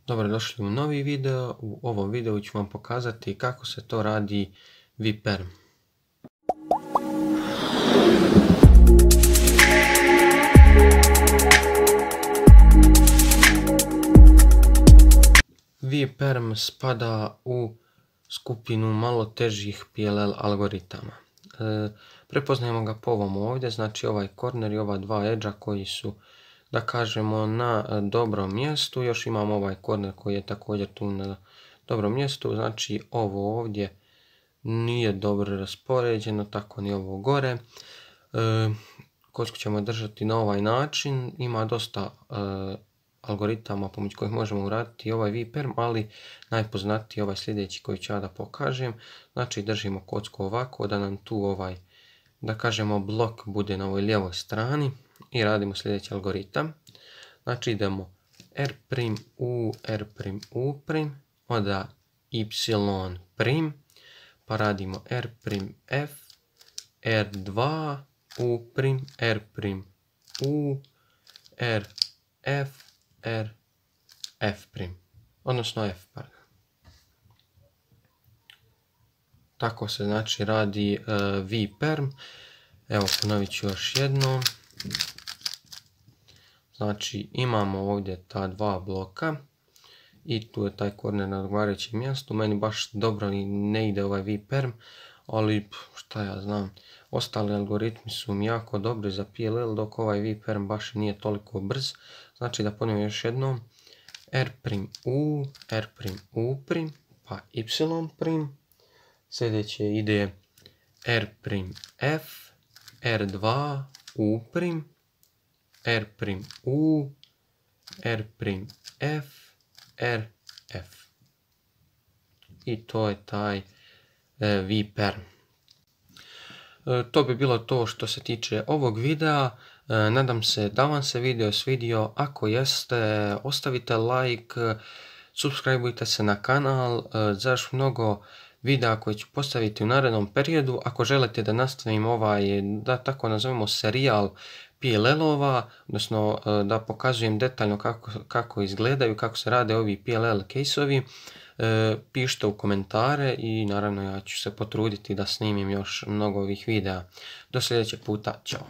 Dobrodošli u novi video. U ovom videu ću vam pokazati kako se to radi VPerm. VPerm spada u skupinu malo težih PLL algoritama. Prepoznajemo ga po ovom ovdje, znači ovaj korner i ova dva edge koji su, da kažemo, na dobrom mjestu. Još imamo ovaj korner koji je također tu na dobrom mjestu, znači ovo ovdje nije dobro raspoređeno, tako ni ovo gore. Kocku ćemo držati na ovaj način, ima dosta algoritama pomoću kojih možemo uraditi ovaj VPerm, ali najpoznatiji je ovaj sljedeći koji ću ja da pokažem. Znači držimo kocku ovako da nam tu ovaj, da kažemo, blok bude na ovoj lijevoj strani i radimo sljedeći algoritam. Znači idemo R', R', onda Y', pa radimo R', F, R2, U', R', U, R, F, R, F', odnosno F, pardon. Tako se znači radi VPerm. Evo, ponovit ću još jednom. Znači imamo ovdje ta dva bloka i tu je taj korner na odgovarajućem mjestu. Meni baš dobro ne ide ovaj VPerm, ali šta ja znam, ostali algoritmi su mi jako dobri za PLL, dok ovaj VPerm baš nije toliko brz. Znači da ponovim još jednom, R', U, pa Y', sljedeće ide R', F, R2, U', R', U, R', F, R, F. I to je taj VPerm. To bi bilo to što se tiče ovog videa. Nadam se da vam se video svidio. Ako jeste, ostavite like, subscribeujte se na kanal za još mnogo videa koje ću postaviti u narednom periodu. Ako želite da nastavim ovaj, da tako nazovemo, serijal PLL-ova, odnosno da pokazujem detaljno kako izgledaju, kako se rade ovi PLL case-ovi, pišite u komentare i naravno ja ću se potruditi da snimim još mnogo ovih videa. Do sljedećeg puta, ćao!